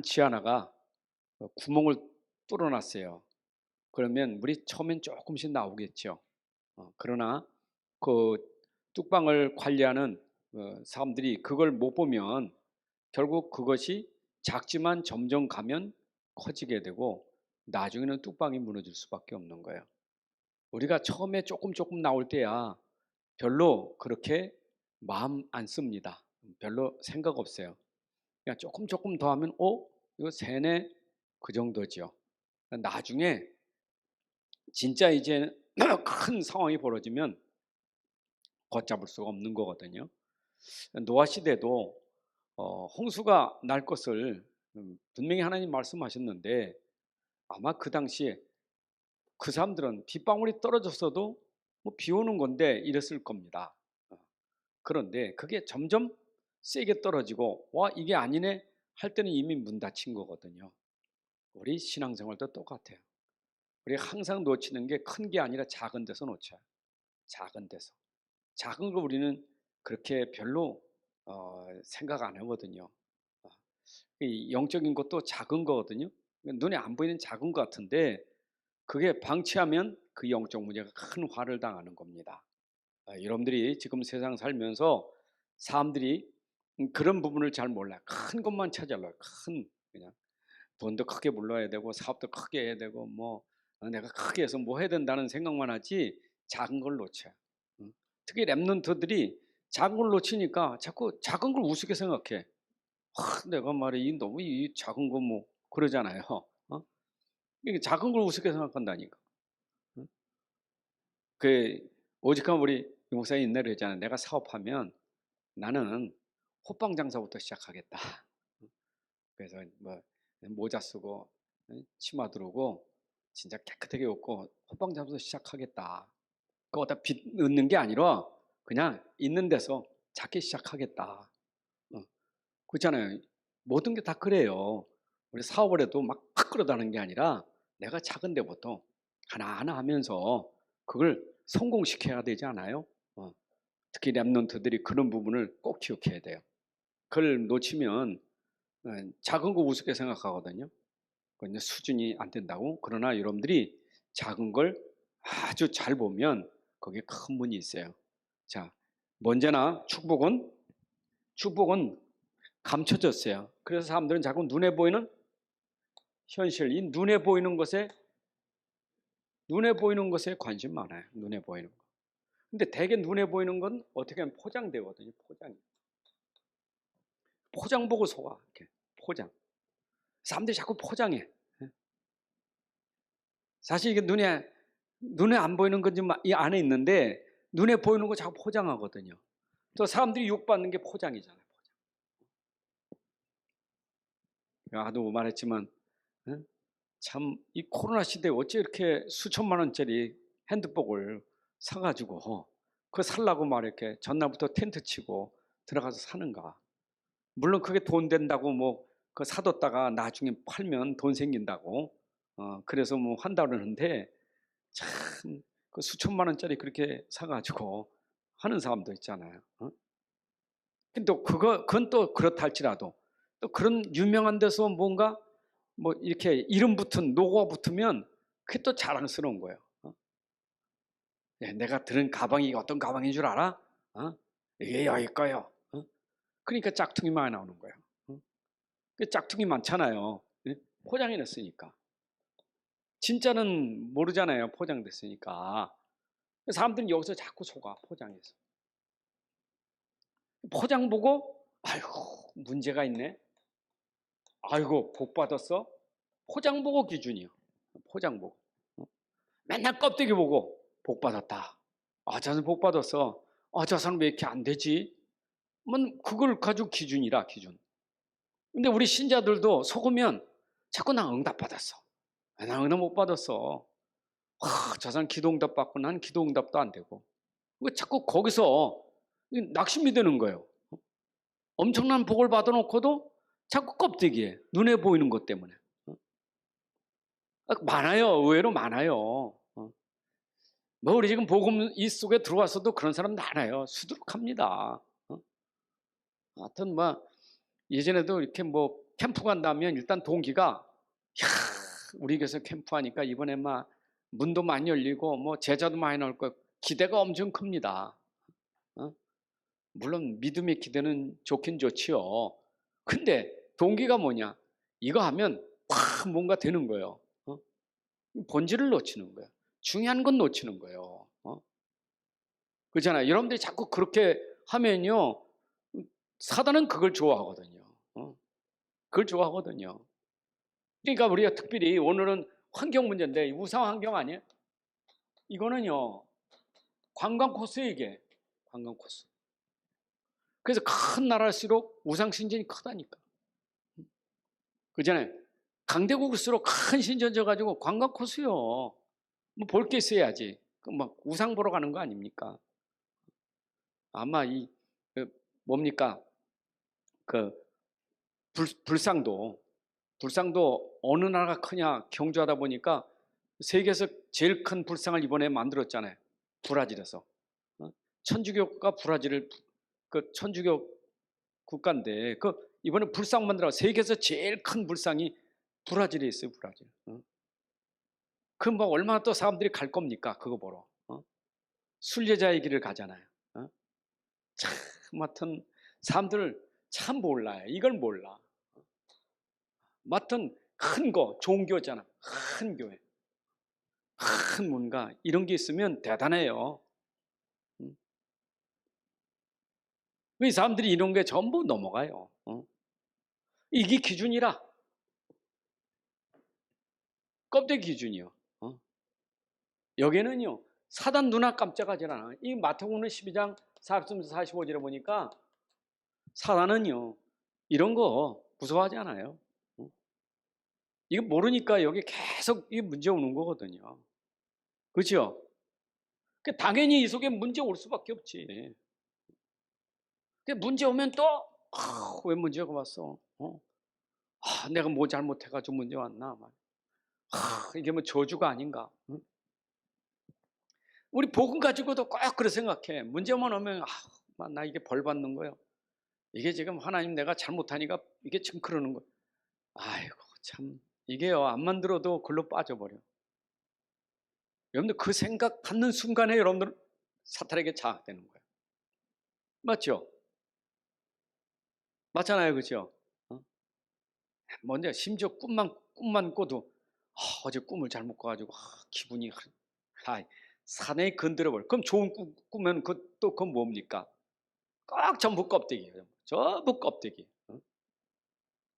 쥐 하나가 구멍을 뚫어놨어요. 그러면 물이 처음엔 조금씩 나오겠죠. 그러나 그 뚝방을 관리하는 사람들이 그걸 못 보면 결국 그것이 작지만 점점 가면 커지게 되고 나중에는 뚝방이 무너질 수밖에 없는 거예요. 우리가 처음에 조금 나올 때야 별로 그렇게 마음 안 씁니다. 별로 생각 없어요. 그냥 조금 더 하면 이거 세네 그 정도죠. 나중에 진짜 이제 큰 상황이 벌어지면 걷잡을 수가 없는 거거든요. 노아 시대도 홍수가 날 것을 분명히 하나님 말씀하셨는데 아마 그 당시에 그 사람들은 빗방울이 떨어졌어도 뭐 비 오는 건데 이랬을 겁니다. 그런데 그게 점점 세게 떨어지고 와 이게 아니네 할 때는 이미 문 닫힌 거거든요. 우리 신앙생활도 똑같아요. 우리 항상 놓치는 게 큰 게 아니라 작은 데서 놓쳐요. 작은 데서. 작은 거 우리는 그렇게 별로 생각 안 하거든요. 어, 이 영적인 것도 작은 거거든요. 눈에 안 보이는 작은 것 같은데 그게 방치하면 그 영적 문제가 큰 화를 당하는 겁니다. 여러분들이 지금 세상 살면서 사람들이 그런 부분을 잘 몰라요. 큰 것만 찾아요. 큰 그냥 돈도 크게 불러야 되고 사업도 크게 해야 되고 뭐 내가 크게 해서 뭐 해야 된다는 생각만 하지 작은 걸 놓쳐요. 특히 랩런트들이 작은 걸 놓치니까 자꾸 작은 걸 우습게 생각해. 내가 말이야 너무 이 작은 거 뭐 그러잖아요. 이게 작은 걸 우습게 생각한다니까. 응? 그 오직한 우리 목사님 옛날에 했잖아요. 내가 사업하면 나는 호빵 장사부터 시작하겠다. 그래서 뭐 모자 쓰고 치마 두르고 진짜 깨끗하게 입고 호빵 장사부터 시작하겠다. 그거다 빚 넣는 게 아니라 그냥 있는 데서 작게 시작하겠다. 그렇잖아요. 모든 게 다 그래요. 우리 사업을 해도 막 끌어다는 게 아니라 내가 작은 데부터 하나하나 하면서 그걸 성공시켜야 되지 않아요? 특히 랩런트들이 그런 부분을 꼭 기억해야 돼요. 그걸 놓치면 작은 거 우습게 생각하거든요. 그건 수준이 안 된다고. 그러나 여러분들이 작은 걸 아주 잘 보면 거기에 큰 문이 있어요. 자, 먼저나 축복은 감춰졌어요. 그래서 사람들은 자꾸 눈에 보이는 현실, 이 눈에 보이는 것에 관심 많아요. 눈에 보이는 거. 근데 대개 눈에 보이는 건 어떻게 하면 포장되거든요. 포장 보고 속아. 이렇게 포장. 사람들이 자꾸 포장해. 사실 이게 눈에 안 보이는 건 좀 이 안에 있는데 눈에 보이는 거 자꾸 포장하거든요. 또 사람들이 욕받는 게 포장이잖아요. 포장. 아도 말했지만 참 이 코로나 시대에 어째 이렇게 수천만 원짜리 핸드복을 사가지고 그거 살라고 막 이렇게 전날부터 텐트 치고 들어가서 사는가. 물론 그게 돈 된다고 뭐 그거 사뒀다가 나중에 팔면 돈 생긴다고 그래서 뭐 한다 그러는데 참 그 수천만 원짜리 그렇게 사가지고 하는 사람도 있잖아요. 근데 또 그건 또 그렇다 할지라도 또 그런 유명한 데서 뭔가 뭐 이렇게 이름 붙은 로고가 붙으면 그게 또 자랑스러운 거예요. 야, 내가 들은 가방이 어떤 가방인 줄 알아? 이게 여기 거요. 그러니까 짝퉁이 많이 나오는 거예요. 그 짝퉁이 많잖아요. 포장해냈으니까. 진짜는 모르잖아요. 포장됐으니까. 사람들은 여기서 자꾸 속아 포장해서. 포장 보고 아이고 문제가 있네. 아이고 복 받았어. 포장 보고 기준이요. 포장 보고. 맨날 껍데기 보고 복 받았다. 저 사람 복 받았어. 저 사람 왜 이렇게 안 되지? 그걸 가지고 기준이라 기준. 근데 우리 신자들도 속으면 자꾸 나 응답 받았어. 나 응답 못 받았어. 저 사람 기도 응답 받고 난 기도 응답도 안 되고. 자꾸 거기서 낙심이 되는 거예요. 엄청난 복을 받아놓고도 자꾸 껍데기에 눈에 보이는 것 때문에. 많아요. 의외로 많아요. 뭐 우리 지금 복음 이 속에 들어와서도 그런 사람 많아요. 수두룩합니다. 하여튼 뭐 예전에도 이렇게 뭐 캠프 간다면 일단 동기가 야, 우리 교회에서 캠프하니까 이번에 막 문도 많이 열리고 뭐 제자도 많이 나올 거 기대가 엄청 큽니다. 물론 믿음의 기대는 좋긴 좋지요. 근데 동기가 뭐냐? 이거 하면 확 뭔가 되는 거예요. 본질을 놓치는 거예요. 중요한 건 놓치는 거예요. 그렇잖아요. 여러분들이 자꾸 그렇게 하면요, 사단은 그걸 좋아하거든요. 그걸 좋아하거든요. 그러니까 우리가 특별히 오늘은 환경 문제인데 우상 환경 아니에요? 이거는요, 관광 코스예요, 이게. 관광 코스. 그래서 큰 나라일수록 우상 신전이 크다니까. 그잖아요. 강대국일수록 큰 신전 져가지고 관광 코스요. 뭐 볼 게 있어야지. 막 우상 보러 가는 거 아닙니까? 아마 뭡니까? 그 불상도 어느 나라가 크냐 경주하다 보니까 세계에서 제일 큰 불상을 이번에 만들었잖아요. 브라질에서. 천주교가 브라질을 그 천주교 국가인데 그 이번에 불상 만들어 세계에서 제일 큰 불상이 브라질에 있어요. 브라질. 그럼 뭐 얼마나 또 사람들이 갈 겁니까? 그거 보러. 순례자의 길을 가잖아요. 참 하여튼 사람들 참 몰라요. 이걸 몰라. 하여튼 큰 거 좋은 교회잖아. 큰 교회. 큰 문가 이런 게 있으면 대단해요. 왜 사람들이 이런 게 전부 넘어가요. 이게 기준이라. 껍데기 기준이요. 여기는요. 사단 눈앞 깜짝하지 않아. 이 마태복음 12장 43, 45절에 보니까 사단은요. 이런 거 무서워하지 않아요. 이거 모르니까 여기 계속 이 문제 오는 거거든요. 그렇죠? 당연히 이 속에 문제 올 수밖에 없지. 문제 오면 또 왜 문제가 왔어? 내가 뭐 잘못해가지고 문제 왔나? 이게 뭐 저주가 아닌가? 우리 복음 가지고도 꼭 그렇게 생각해. 문제만 오면 나 이게 벌 받는 거예요. 이게 지금 하나님 내가 잘못하니까 이게 지금 그러는 거예요. 아이고 참 이게요 안만 들어도 글로 빠져버려. 여러분들 그 생각 갖는 순간에 여러분들 사탄에게 장악되는 거예요. 맞죠? 맞잖아요, 그렇죠? 먼저 심지어 꿈만 꿔도 어제 꿈을 잘못 꿔가지고 기분이 사내에 건드려버려. 그럼 좋은 꿈 꾸면 그건 뭡니까? 꼭 전부 껍데기예요. 전부 껍데기.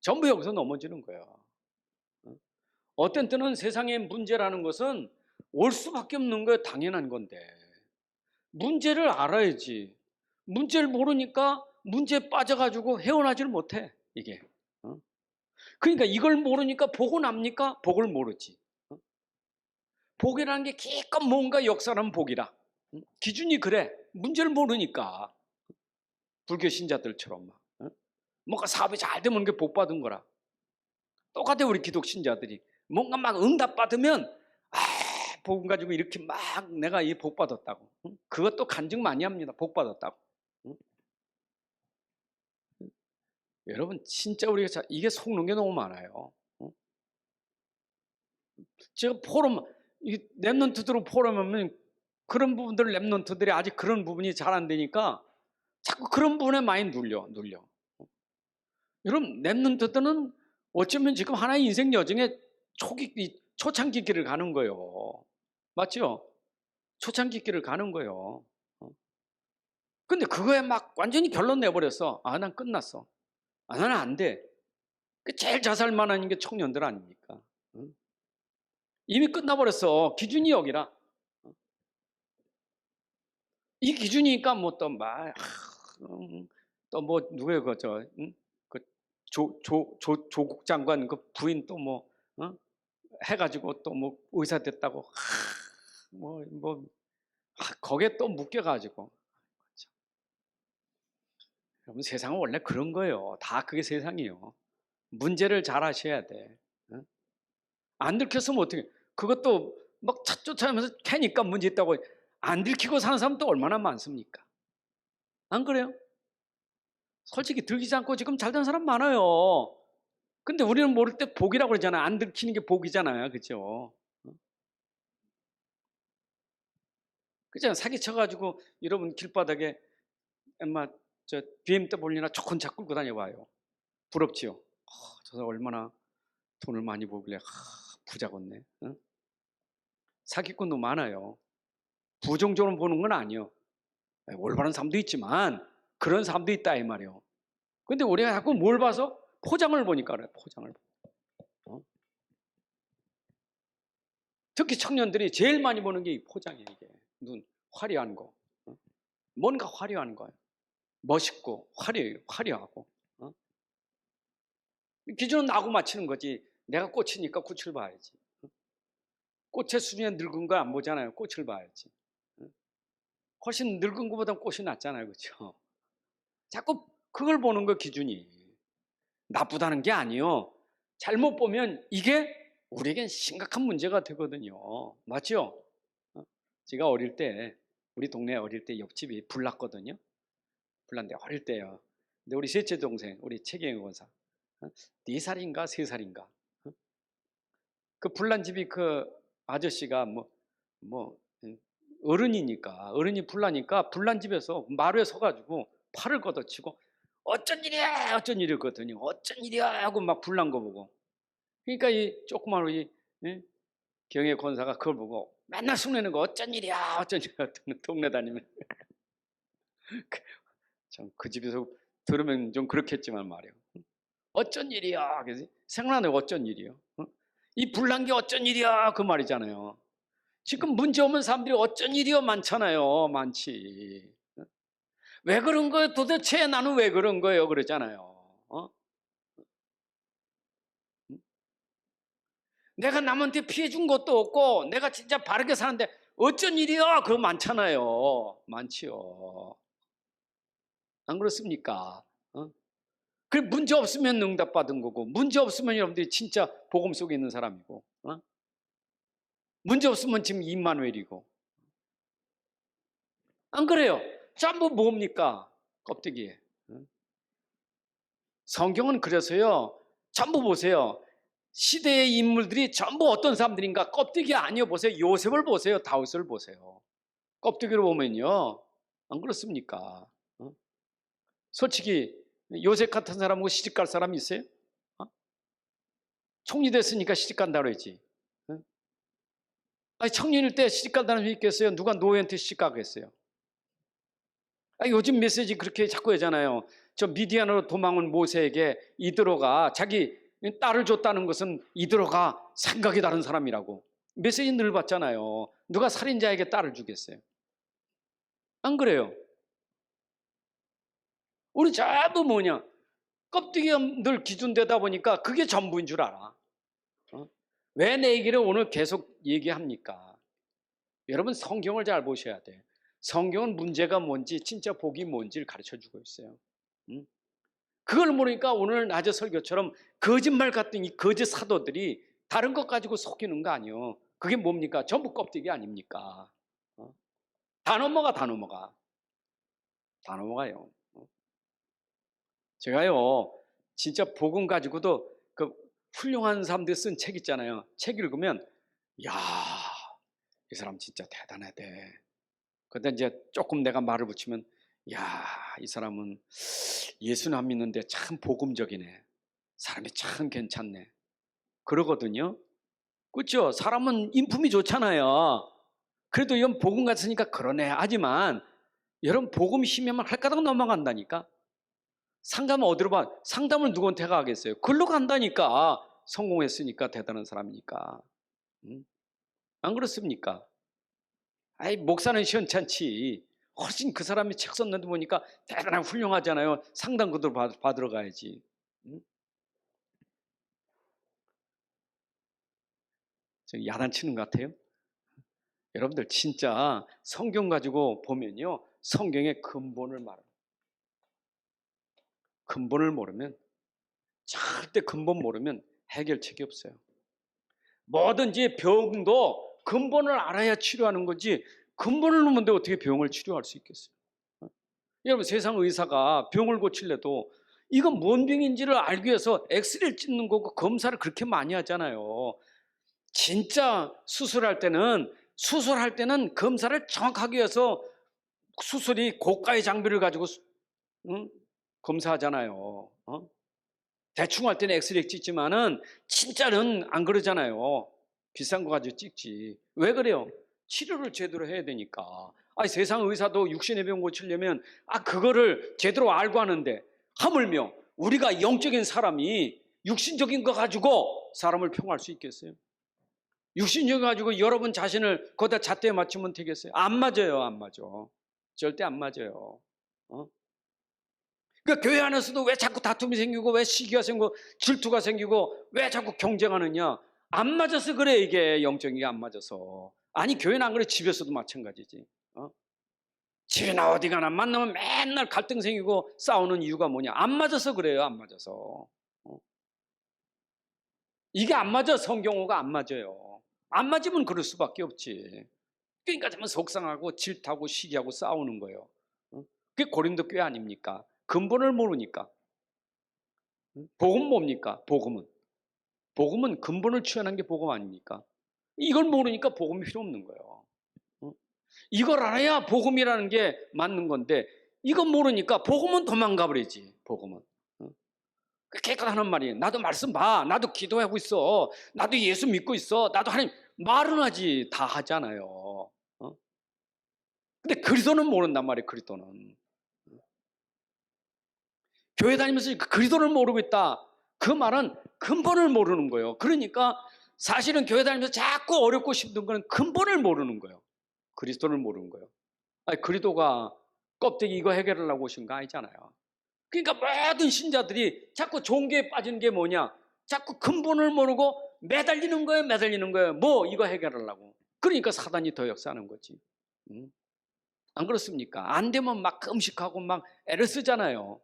전부 여기서 넘어지는 거예요. 어떤 때는 세상의 문제라는 것은 올 수밖에 없는 거예요. 당연한 건데 문제를 알아야지. 문제를 모르니까 문제에 빠져가지고 헤어나지를 못해. 이게. 그러니까 이걸 모르니까 복은 압니까? 복을 모르지. 복이라는 게 기껏 뭔가 역사라는 복이라. 기준이 그래. 문제를 모르니까. 불교 신자들처럼 막. 뭔가 사업이 잘 되면 그게 복 받은 거라. 똑같아 우리 기독 신자들이. 뭔가 막 응답 받으면 복음 가지고 이렇게 막 내가 이 복 받았다고. 그것도 간증 많이 합니다. 복 받았다고. 여러분 진짜 우리가 이게 속는 게 너무 많아요. 제가 포럼 랩런트들로 포럼하면 그런 부분들 랩런트들이 아직 그런 부분이 잘 안 되니까 자꾸 그런 부분에 많이 눌려. 여러분 랩런트들은 어쩌면 지금 하나의 인생 여정에 초창기 길을 가는 거예요. 맞죠? 초창기 길을 가는 거예요. 근데 그거에 막 완전히 결론 내버렸어. 난 끝났어. 나는 안 돼. 제일 자살만한 게 청년들 아닙니까? 이미 끝나버렸어. 기준이 여기라. 이 기준이니까 뭐 또 뭐 누구예요 조국 장관 그 부인 또 뭐 해가지고 또 뭐 의사 됐다고 거기에 또 묶여가지고. 여러분 세상은 원래 그런 거예요. 다 그게 세상이에요. 문제를 잘 아셔야 돼. 안 들켰으면 어떻게? 그것도 막 쫓아가면서 캐니까 문제 있다고 안 들키고 사는 사람도 얼마나 많습니까? 안 그래요? 솔직히 들키지 않고 지금 잘 된 사람 많아요. 근데 우리는 모를 때 복이라고 그러잖아요. 안 들키는 게 복이잖아요. 그죠? 그잖아요. 사기쳐가지고 여러분 길바닥에 엄마 저 BMW나 좋은 차 끌고 다녀봐요. 부럽지요? 저 사람 얼마나 돈을 많이 벌길래 부자겠네. 응? 사기꾼도 많아요. 부정적으로 보는 건 아니요. 올바른 사람도 있지만 그런 사람도 있다 이 말이요. 근데 우리가 자꾸 뭘 봐서 포장을 보니까 그래. 포장을. 특히 청년들이 제일 많이 보는 게 이 포장이에요. 이게 눈 화려한 거. 뭔가 화려한 거예요. 멋있고 화려하고. 기준은 나하고 맞추는 거지. 내가 꽃이니까 꽃을 봐야지. 꽃의 수준에 늙은 거 안 보잖아요. 꽃을 봐야지. 훨씬 늙은 것보다 꽃이 낫잖아요. 그렇죠? 자꾸 그걸 보는 거 기준이. 나쁘다는 게 아니요. 잘못 보면 이게 우리에겐 심각한 문제가 되거든요. 맞죠? 제가 어릴 때 우리 동네 어릴 때 옆집이 불났거든요. 불났는데 어릴 때요. 근데 우리 셋째 동생 우리 최경영 권사 4살인가 3살인가 그 불난 집이 그 아저씨가 뭐 어른이 불나니까 불난 집에서 마루에 서가지고 팔을 걷어치고 어쩐 일이야 어쩐 일이거든요. 어쩐 일이야 하고 막 불난 거 보고 그러니까 이 조그만 우리 경혜 권사가 그걸 보고 맨날 숨내는 거 어쩐 일이야 어쩐 일이야 동네 다니면 참 그 집에서 들으면 좀 그렇겠지만 말이에요. 어쩐 일이야 그래서 생각나네 어쩐 일이요. 이 불난 게 어쩐 일이야 그 말이잖아요. 지금 문제 없는 사람들이 어쩐 일이요 많잖아요. 많지. 왜 그런 거예요 도대체 나는 왜 그런 거예요 그러잖아요. 내가 남한테 피해 준 것도 없고 내가 진짜 바르게 사는데 어쩐 일이야 그거 많잖아요. 많지요. 안 그렇습니까? 그 문제 없으면 응답받은 거고 문제 없으면 여러분들이 진짜 복음 속에 있는 사람이고 문제 없으면 지금 임마누엘이고 안 그래요? 전부 뭡니까? 껍데기에. 성경은 그래서요 전부 보세요. 시대의 인물들이 전부 어떤 사람들인가 껍데기 아니요 보세요. 요셉을 보세요. 다윗을 보세요. 껍데기로 보면요 안 그렇습니까? 솔직히 요셉 같은 사람하고 시집갈 사람이 있어요? 총리 됐으니까 시집간다 그러지. 아니 청년일 때 시집간다는 사람이 있겠어요? 누가 노예한테 시집가겠어요? 요즘 메시지 그렇게 자꾸 하잖아요. 저 미디안으로 도망온 모세에게 이드로가 자기 딸을 줬다는 것은 이드로가 생각이 다른 사람이라고 메시지 늘 받잖아요. 누가 살인자에게 딸을 주겠어요? 안 그래요? 우리 전부 뭐냐 껍데기가 늘 기준되다 보니까 그게 전부인 줄 알아. 왜 내 얘기를 오늘 계속 얘기합니까? 여러분 성경을 잘 보셔야 돼. 성경은 문제가 뭔지 진짜 복이 뭔지를 가르쳐주고 있어요. 그걸 모르니까 오늘 낮에 설교처럼 거짓말 같은 이 거짓 사도들이 다른 것 가지고 속이는 거 아니에요. 그게 뭡니까? 전부 껍데기 아닙니까? 다 넘어가 다 넘어가요. 제가요 진짜 복음 가지고도 그 훌륭한 사람들이 쓴 책 있잖아요. 책 읽으면 야, 이 사람 진짜 대단하대. 근데 이제 조금 내가 말을 붙이면 야, 이 사람은 예수는 안 믿는데 참 복음적이네. 사람이 참 괜찮네. 그러거든요. 그렇죠? 사람은 인품이 좋잖아요. 그래도 이건 복음 같으니까 그러네. 하지만 여러분 복음 심하면 할까닥 넘어간다니까. 상담은 어디로 봐? 상담을 누구한테 가겠어요? 글로 간다니까. 성공했으니까 대단한 사람이니까. 안 그렇습니까? 아이 목사는 시원찮지. 훨씬 그 사람이 책 썼는데 보니까 대단한 훌륭하잖아요. 상담 그대로 받으러 가야지. 저 야단치는 것 같아요. 여러분들 진짜 성경 가지고 보면요. 성경의 근본을 말합니다. 근본을 모르면 절대 근본 모르면 해결책이 없어요. 뭐든지 병도 근본을 알아야 치료하는 거지 근본을 모르는데 어떻게 병을 치료할 수 있겠어요? 여러분 세상 의사가 병을 고치려도 이건 뭔 병인지를 알기 위해서 엑스레이를 찍는 거고 검사를 그렇게 많이 하잖아요. 진짜 수술할 때는 검사를 정확하게 해서 수술이 고가의 장비를 가지고 응? 검사하잖아요. 대충 할 때는 엑스레이 찍지만은 진짜는 안 그러잖아요. 비싼 거 가지고 찍지. 왜 그래요? 치료를 제대로 해야 되니까. 아니, 세상 의사도 육신의 병 고치려면 그거를 제대로 알고 하는데, 하물며 우리가 영적인 사람이 육신적인 거 가지고 사람을 평할 수 있겠어요? 육신적인 거 가지고 여러분 자신을 거기다 잣대에 맞추면 되겠어요? 안 맞아요. 안 맞아. 절대 안 맞아요. 그러니까 교회 안에서도 왜 자꾸 다툼이 생기고, 왜 시기가 생기고, 질투가 생기고, 왜 자꾸 경쟁하느냐? 안 맞아서 그래. 이게 영적인 게 안 맞아서. 아니, 교회는 안 그래. 집에서도 마찬가지지. 집에나 어디 가나 만나면 맨날 갈등 생기고 싸우는 이유가 뭐냐? 안 맞아서 그래요. 안 맞아서. 이게 안 맞아. 성경어가 안 맞아요. 안 맞으면 그럴 수밖에 없지. 그러니까 정말 속상하고 질투하고 시기하고 싸우는 거예요. 그게 고린도 교회 아닙니까? 근본을 모르니까. 복음 뭡니까? 복음은 근본을 취하는 게 복음 아닙니까? 이걸 모르니까 복음이 필요 없는 거예요. 이걸 알아야 복음이라는 게 맞는 건데, 이건 모르니까 복음은 도망가 버리지. 복음은 깨끗하는 말이에요. 나도 말씀 봐. 나도 기도하고 있어. 나도 예수 믿고 있어. 나도 하나님 말은 하지. 다 하잖아요. 근데 그리스도는 모른단 말이에요. 그리스도는 교회 다니면서 그리스도를 모르고 있다. 그 말은 근본을 모르는 거예요. 그러니까 사실은 교회 다니면서 자꾸 어렵고 힘든 거는 근본을 모르는 거예요. 그리스도를 모르는 거예요. 아니, 그리스도가 껍데기 이거 해결하려고 오신 거 아니잖아요. 그러니까 모든 신자들이 자꾸 종교에 빠지는 게 뭐냐? 자꾸 근본을 모르고 매달리는 거예요. 뭐 이거 해결하려고. 그러니까 사단이 더 역사하는 거지. 안 그렇습니까? 안 되면 막 금식하고 막 애를 쓰잖아요.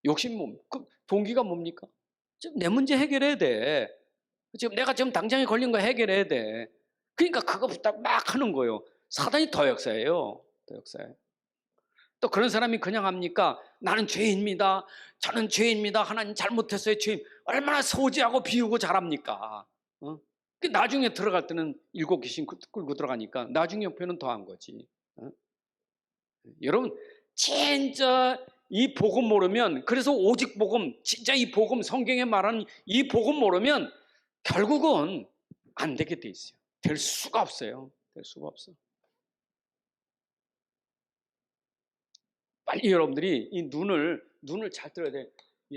욕심 그 동기가 뭡니까? 지금 내 문제 해결해야 돼. 지금 내가 지금 당장에 걸린 거 해결해야 돼. 그러니까 그거 부탁 막 하는 거예요. 사단이 더 역사해요. 더 역사해. 또 그런 사람이 그냥 합니까? 나는 죄인입니다. 저는 죄인입니다. 하나님 잘못했어요. 죄인. 얼마나 소지하고 비우고 잘합니까? 나중에 들어갈 때는 7귀신 끌고 들어가니까 나중에 옆에는 더한 거지. 여러분, 진짜 이 복음 모르면, 그래서 오직 복음, 진짜 이 복음, 성경에 말하는 이 복음 모르면 결국은 안 되게 돼 있어요. 될 수가 없어요. 될 수가 없어. 빨리 여러분들이 이 눈을 잘 들어야 돼.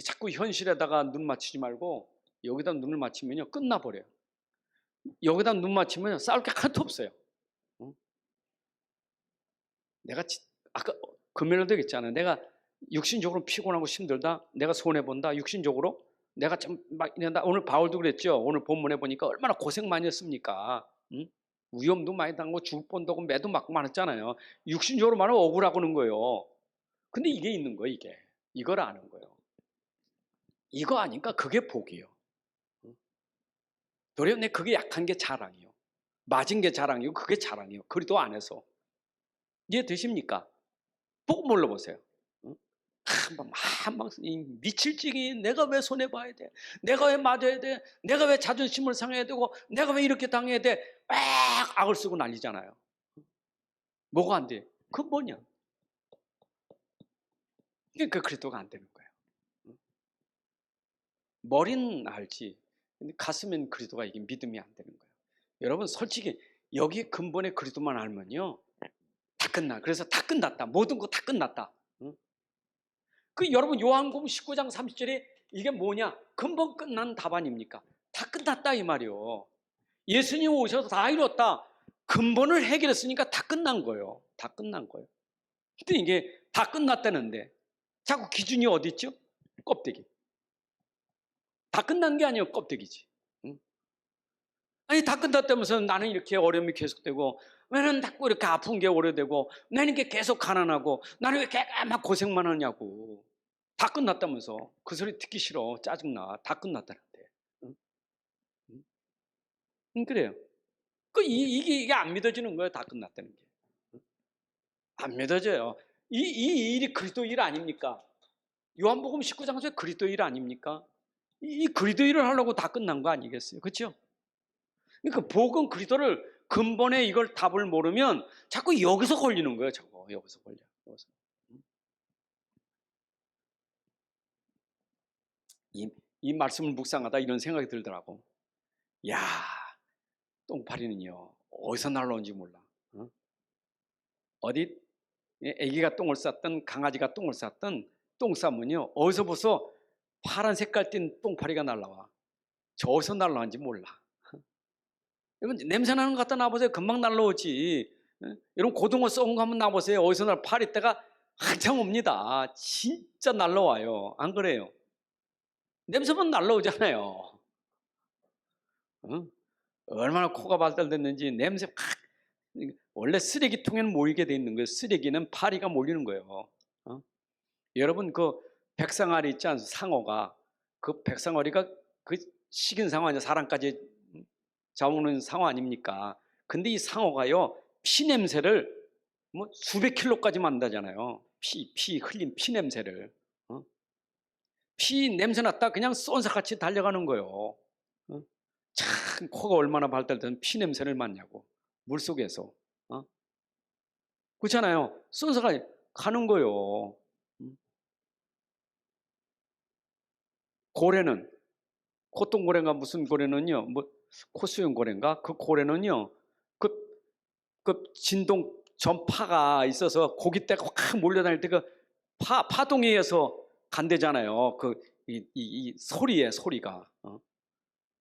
자꾸 현실에다가 눈 맞추지 말고 여기다 눈을 맞추면요 끝나버려요. 여기다 눈 맞추면 싸울 게 하나도 없어요. 내가 아까 금요일도 얘기했잖아요. 내가 육신적으로 피곤하고 힘들다. 내가 손해본다. 육신적으로. 내가 좀 막 이런다. 오늘 바울도 그랬죠. 오늘 본문에 보니까 얼마나 고생 많이 했습니까? 위험도 많이 당하고 죽을 뻔도 하고 매도 맞고 많았잖아요. 육신적으로 말하면 억울하고는 거예요. 근데 이게 있는 거예요. 이게. 이걸 아는 거예요. 이거 아니까 그게 복이에요. 도리어 내 그게 약한 게 자랑이에요. 맞은 게 자랑이고 그게 자랑이에요. 그리도 안에서. 이해되십니까? 보고 몰라보세요. 한방 미칠 찌기 내가 왜 손해봐야 돼? 내가 왜 맞아야 돼? 내가 왜 자존심을 상해야 되고? 내가 왜 이렇게 당해야 돼? 막 악을 쓰고 난리잖아요. 뭐가 안 돼? 그건 뭐냐? 그러니까 그리스도가 안 되는 거예요. 머리는 알지. 근데 가슴엔 그리스도가 이게 믿음이 안 되는 거예요. 여러분 솔직히 여기 근본에 그리스도만 알면요. 다 끝나. 그래서 다 끝났다. 모든 거 다 끝났다. 그 여러분 요한복음 19장 30절에 이게 뭐냐? 근본 끝난 답 아닙니까? 다 끝났다 이 말이요. 예수님 오셔서 다 이뤘다. 근본을 해결했으니까 다 끝난 거예요. 다 끝난 거예요. 근데 이게 다 끝났다는데 자꾸 기준이 어디 있죠? 껍데기. 다 끝난 게 아니에요. 껍데기지. 아니 다 끝났다면서 나는 이렇게 어려움이 계속되고 나는 자꾸 이렇게 아픈 게 오래되고 나는 이렇게 계속 가난하고 나는 왜 이렇게 막 고생만 하냐고. 다 끝났다면서. 그 소리 듣기 싫어. 짜증나. 다 끝났다는데. 그래요. 이게 안 믿어지는 거예요. 다 끝났다는 게. 안 믿어져요. 이 일이 그리스도 일 아닙니까? 요한복음 19장에서 그리스도 일 아닙니까? 이 그리스도 일을 하려고 다 끝난 거 아니겠어요? 그렇죠? 그러니까 복음 그리스도를 근본에 이걸 답을 모르면 자꾸 여기서 걸리는 거예요. 저거 여기서 걸려. 여기서. 이 말씀을 묵상하다 이런 생각이 들더라고. 야, 똥파리는요 어디서 날라온지 몰라. 어디 애기가 똥을 쌌든 강아지가 똥을 쌌든 똥 싸면요 어디서 벌써 파란 색깔 띤 똥파리가 날라와. 저 어디서 날라온지 몰라. 이건 냄새 나는 것 갖다 놔보세요. 금방 날라오지. 이런 고등어 썩은 거 한번 놔보세요. 어디서 날 파리때가 한참 옵니다. 진짜 날라와요. 안 그래요? 냄새만 날라오잖아요. 얼마나 코가 발달됐는지 냄새 확. 원래 쓰레기통에는 모이게 돼 있는 거예요. 쓰레기는 파리가 몰리는 거예요. 여러분 그 백상아리 있지 않습니까? 상어가 그 백상아리가 그 식인 상어 아니야. 사람까지 잡아먹는 상어 아닙니까? 근데 이 상어가요 피 냄새를 뭐 수백 킬로까지 만다잖아요. 피 흘린 피 냄새를. 피 냄새 났다 그냥 쏜사같이 달려가는 거예요. 참 코가 얼마나 발달된 피 냄새를 맡냐고 물속에서. 그렇잖아요. 쏜사가 가는 거예요. 고래는 코똥고래인가 무슨 고래는요 뭐 코수염 고래인가 그 고래는요 그 진동 전파가 있어서 고깃대가 확 몰려다닐 때 그 파동에 의해서 간대잖아요. 이 소리가.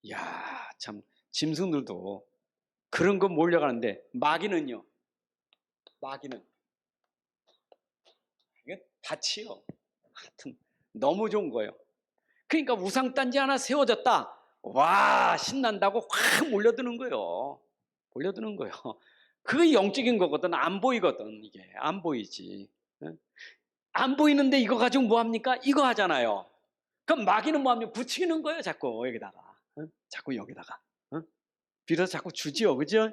이야 참 짐승들도 그런 거 몰려가는데 마귀는요. 마귀는 이게 밭이요. 하여튼 너무 좋은 거예요. 그러니까 우상단지 하나 세워졌다. 와 신난다고 확 몰려드는 거예요. 몰려드는 거예요. 그게 영적인 거거든. 안 보이거든. 이게 안 보이지. 안 보이는데 이거 가지고 뭐 합니까? 이거 하잖아요. 그럼 마귀는 뭐 하면 붙이는 거예요. 자꾸 여기다가. 자꾸 여기다가. 빌어서 자꾸 주지요. 그죠?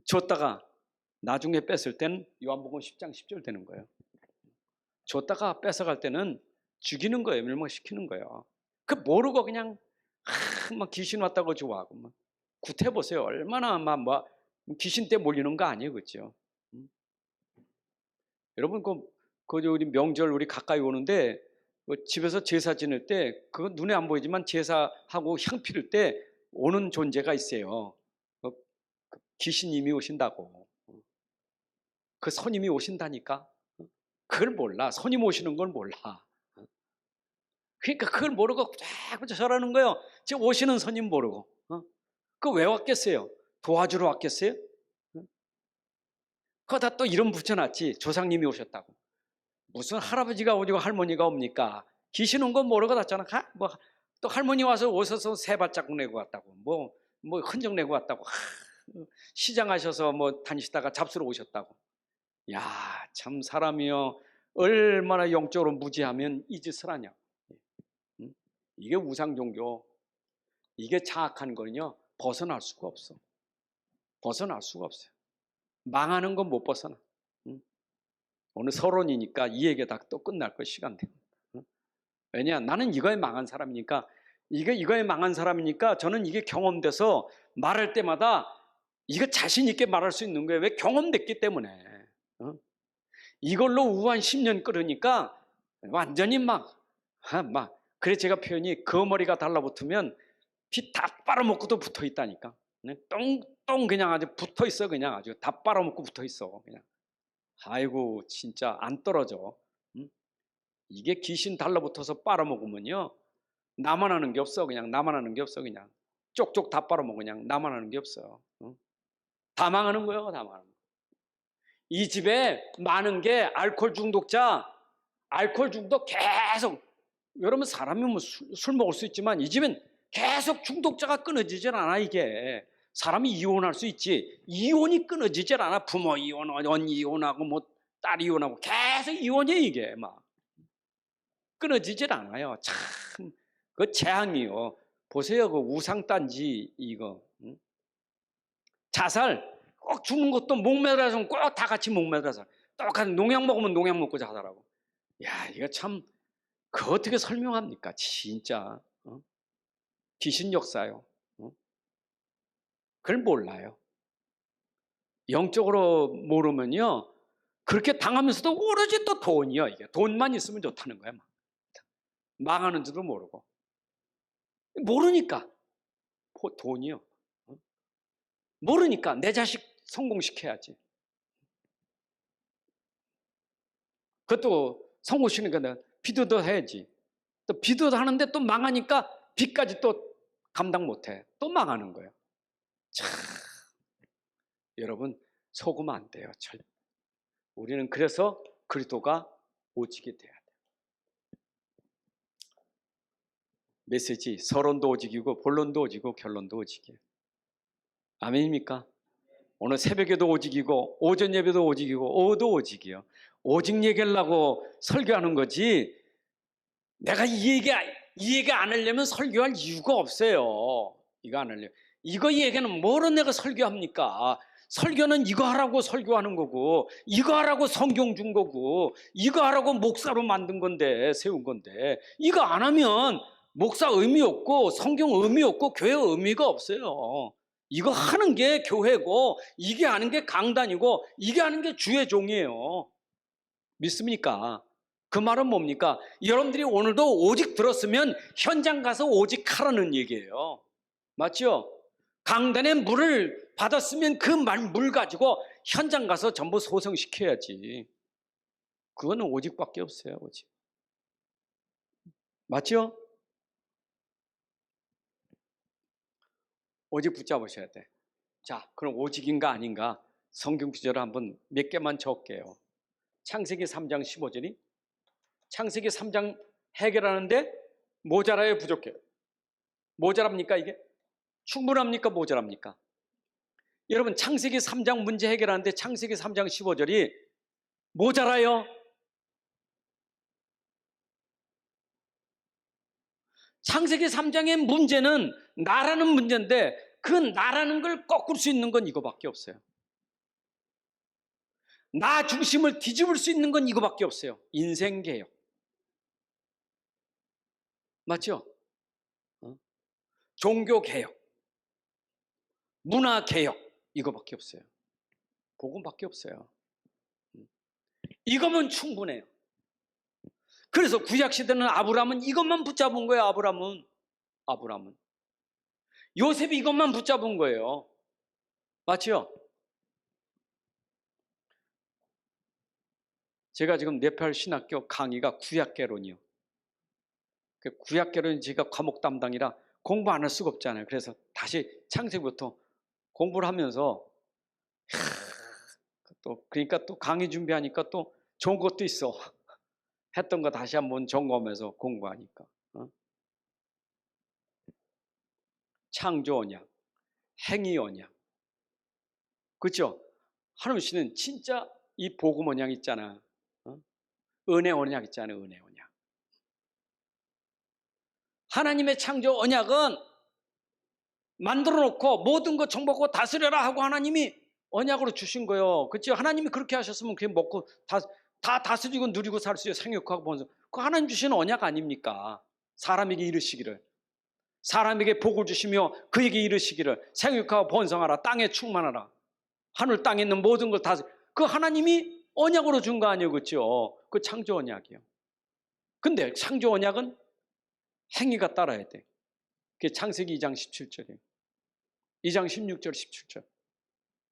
줬다가 나중에 뺐을 때는 요한복음 10장 10절 되는 거예요. 줬다가 뺏어갈 때는 죽이는 거예요. 멸망시키는 거예요. 그 모르고 그냥 막 귀신 왔다고 좋아하고 막 구태보세요. 얼마나 막 뭐 귀신 때 몰리는 거 아니에요. 그렇죠? 여러분 우리 명절 우리 가까이 오는데 집에서 제사 지낼 때 그거 눈에 안 보이지만 제사하고 향 피울 때 오는 존재가 있어요. 귀신님이 오신다고. 그 손님이 오신다니까. 그걸 몰라. 손님 오시는 걸 몰라. 그러니까 그걸 모르고 자꾸 저러는 거예요. 지금 오시는 손님 모르고. 그 왜 왔겠어요? 도와주러 왔겠어요? 거기다 또 이름 붙여놨지. 조상님이 오셨다고. 무슨 할아버지가 오고 할머니가 옵니까? 귀신 온 건 모르고 갔잖아. 또 할머니 와서 오셔서 새 발자국 내고 왔다고. 뭐 흔적 내고 왔다고. 시장 가셔서 뭐 다니시다가 잡수러 오셨다고. 야, 참 사람이요. 얼마나 영적으로 무지하면 이 짓을 하냐. 이게 우상 종교. 이게 장악한 거는요. 벗어날 수가 없어. 벗어날 수가 없어요. 망하는 건 못 벗어나. 오늘 서론이니까 이 얘기가 또 끝날 거 시간 돼. 왜냐? 나는 이거에 망한 사람이니까 이거에 망한 사람이니까 저는 이게 경험돼서 말할 때마다 이거 자신 있게 말할 수 있는 거예요. 왜? 경험됐기 때문에. 이걸로 우한 10년 끓으니까 완전히 그래 제가 표현이 거머리가 달라붙으면 피 다 빨아먹고도 붙어 있다니까. 똥 그냥 아주 붙어 있어. 그냥 아주 다 빨아먹고 붙어 있어. 그냥. 아이고 진짜 안 떨어져. 이게 귀신 달라붙어서 빨아먹으면요 나만 하는 게 없어. 그냥 나만 하는 게 없어. 그냥 쪽쪽 다 빨아먹어. 그냥 나만 하는 게 없어. 다 망하는 거예요. 다 망하는 거. 이 집에 많은 게 알코올 중독자. 알코올 중독 계속. 여러분 사람이 뭐 술 먹을 수 있지만 이 집엔 계속 중독자가 끊어지질 않아. 이게 사람이 이혼할 수 있지 이혼이 끊어지질 않아. 부모 이혼, 언니 이혼하고 뭐 딸 이혼하고 계속 이혼이 이게 막 끊어지질 않아요. 참 그 재앙이요. 보세요. 그 우상단지 이거. 자살 꼭 죽는 것도 목매달아서 꼭 다 같이 목매달아서 똑같은 농약 먹으면 농약 먹고 자살하고. 야 이거 참 그 어떻게 설명합니까? 진짜 귀신 역사요. 그걸 몰라요. 영적으로 모르면요, 그렇게 당하면서도 오로지 또 돈이요. 이게 돈만 있으면 좋다는 거야. 망하는 줄도 모르고 모르니까 돈이요. 모르니까 내 자식 성공시켜야지. 그것도 성공시키니까 비도도 해야지. 또 비도도 하는데 또 망하니까 빚까지 또 감당 못해. 또 망하는 거예요. 참, 여러분 속으면 안 돼요. 우리는 그래서 그리스도가 오직이 돼야 돼요. 메시지 서론도 오직이고 본론도 오직이고 결론도 오직이에요. 아멘입니까? 오늘 새벽에도 오직이고 오전 예배도 오직이고 오후도 오직이요. 오직 얘기하려고 설교하는 거지, 내가 이 얘기 안 하려면 설교할 이유가 없어요. 이거 안 하려면. 이거 얘기는 뭐로 내가 설교합니까? 설교는 이거 하라고 설교하는 거고, 이거 하라고 성경 준 거고, 이거 하라고 목사로 만든 건데, 세운 건데, 이거 안 하면 목사 의미 없고 성경 의미 없고 교회 의미가 없어요. 이거 하는 게 교회고, 이게 하는 게 강단이고, 이게 하는 게 주의 종이에요. 믿습니까? 그 말은 뭡니까? 여러분들이 오늘도 오직 들었으면 현장 가서 오직 하라는 얘기예요. 맞죠? 강단에 물을 받았으면 그 물 가지고 현장 가서 전부 소성시켜야지. 그거는 오직밖에 없어요. 오직. 맞죠? 오직 붙잡으셔야 돼. 자, 그럼 오직인가 아닌가 성경 구절을 한번 몇 개만 적게요. 창세기 3장 15절이 창세기 3장 해결하는데 모자라요, 부족해요? 모자랍니까 이게? 충분합니까, 모자랍니까? 여러분 창세기 3장 문제 해결하는데 창세기 3장 15절이 모자라요? 창세기 3장의 문제는 나라는 문제인데 그 나라는 걸 꺾을 수 있는 건 이거밖에 없어요. 나 중심을 뒤집을 수 있는 건 이거밖에 없어요. 인생개혁. 맞죠? 종교개혁, 문화개혁, 이거밖에 없어요. 복음밖에 없어요. 이거면 충분해요. 그래서 구약시대는 아브라함은 이것만 붙잡은 거예요. 아브라함은 요셉이 이것만 붙잡은 거예요. 맞죠? 제가 지금 네팔 신학교 강의가 구약개론이요. 구약개론 제가 과목 담당이라 공부 안 할 수가 없잖아요. 그래서 다시 창세기부터 공부를 하면서 그러니까 또 강의 준비하니까 또 좋은 것도 있어. 했던 거 다시 한번 점검해서 공부하니까. 창조 언약, 행위 언약. 그렇죠? 하나님 씨는 진짜 이 복음 언약 있잖아. 은혜 언약 있잖아요. 은혜 언약. 하나님의 창조 언약은 만들어 놓고 모든 거 정복하고 다스려라 하고 하나님이 언약으로 주신 거예요. 그렇죠? 하나님이 그렇게 하셨으면 그게 먹고 다 다스리고 누리고 살 수 있어요. 생육하고 번성. 그 하나님 주신 언약 아닙니까? 사람에게 이르시기를. 사람에게 복을 주시며 그에게 이르시기를 생육하고 번성하라. 땅에 충만하라. 하늘 땅에 있는 모든 걸 다. 그 하나님이 언약으로 준 거 아니에요. 그렇죠? 그 창조 언약이에요. 근데 창조 언약은 행위가 따라야 돼. 그게 창세기 2장 17절이에요. 2장 16절 17절.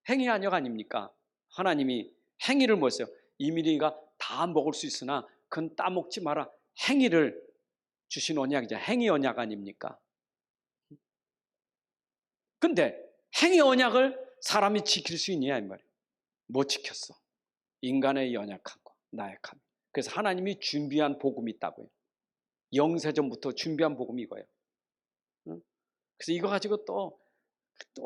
행위 언약 아닙니까? 하나님이 행위를 뭐 했어요? 이민이가 다 먹을 수 있으나 그건 따먹지 마라. 행위를 주신 언약이죠. 행위 언약 아닙니까? 근데 행위 언약을 사람이 지킬 수 있냐 이 말이에요. 못 지켰어. 인간의 연약함과 나약함. 그래서 하나님이 준비한 복음이 있다고요. 영세전부터 준비한 복음이 이거예요. 그래서 이거 가지고 또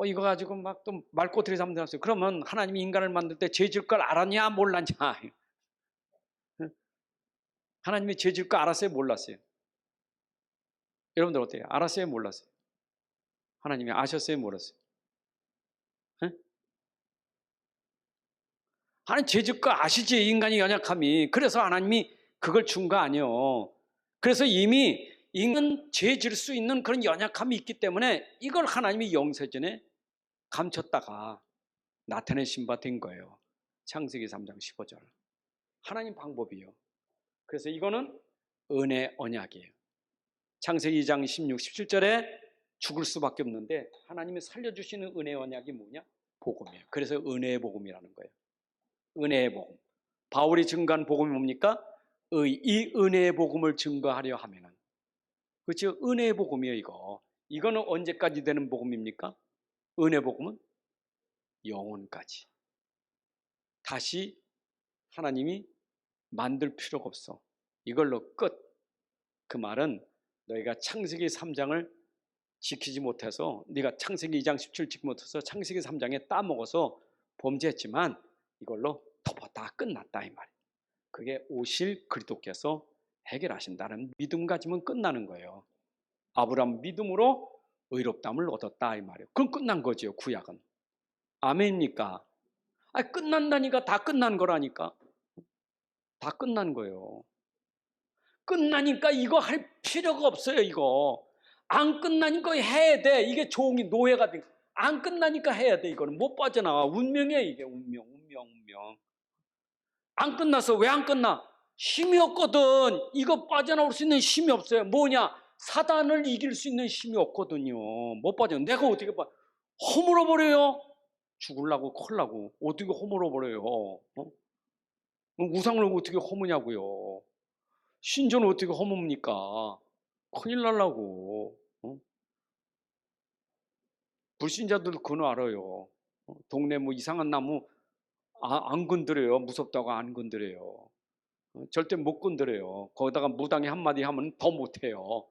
이거 가지고 막 또 말꼬투리 잡는 사람. 그러면 하나님이 인간을 만들 때 죄 질 걸 알았냐 몰랐냐? 하나님이 죄 질 거 알았어요 몰랐어요? 여러분들 어때요? 알았어요 몰랐어요? 하나님이 아셨어요 몰랐어요? 하나님 죄 질 거 아시지. 인간이 연약함이. 그래서 하나님이 그걸 준 거 아니에요. 그래서 이미 인간 죄 질 수 있는 그런 연약함이 있기 때문에 이걸 하나님이 영세전에 감췄다가 나타내신 바 된 거예요. 창세기 3장 15절. 하나님 방법이요. 그래서 이거는 은혜 언약이에요. 창세기 2장 16, 17절에 죽을 수밖에 없는데 하나님이 살려주시는 은혜 언약이 뭐냐? 복음이에요. 그래서 은혜의 복음이라는 거예요. 은혜의 복음. 바울이 증거한 복음이 뭡니까? 이 은혜의 복음을 증거하려 하면은, 그렇죠? 은혜의 복음이에요. 이거는 언제까지 되는 복음입니까? 은혜 복음은 영원까지. 다시 하나님이 만들 필요가 없어. 이걸로 끝. 그 말은 너희가 창세기 3장을 지키지 못해서, 네가 창세기 2장 17 지키지 못해서 창세기 3장에 따먹어서 범죄했지만 이걸로 덮어 다 끝났다 이 말이에요. 그게 오실 그리스도께서 해결하신다는 믿음 가지면 끝나는 거예요. 아브라함 믿음으로 의롭다함을 얻었다 이 말이에요. 그럼 끝난 거죠, 구약은. 아멘입니까? 아니, 끝난다니까. 다 끝난 거라니까. 다 끝난 거예요. 끝나니까 이거 할 필요가 없어요. 이거 안 끝나니까 해야 돼. 이게 종이 노예가 돼. 안 끝나니까 해야 돼. 이거는 못 빠져나와. 운명이에요. 이게 운명. 안 끝났어. 왜 안 끝나? 힘이 없거든. 이거 빠져나올 수 있는 힘이 없어요. 뭐냐? 사단을 이길 수 있는 힘이 없거든요. 못 빠져. 내가 어떻게 허물어 버려요? 죽으려고 콜라고 어떻게 허물어 버려요? 우상을 어떻게 허무냐고요? 신전을 어떻게 허뭅니까? 큰일 날라고. 불신자들도 그거 알아요. 동네 뭐 이상한 나무 안 건드려요. 무섭다고 안 건드려요. 절대 못 건드려요. 거기다가 무당이 한마디 하면 더 못해요.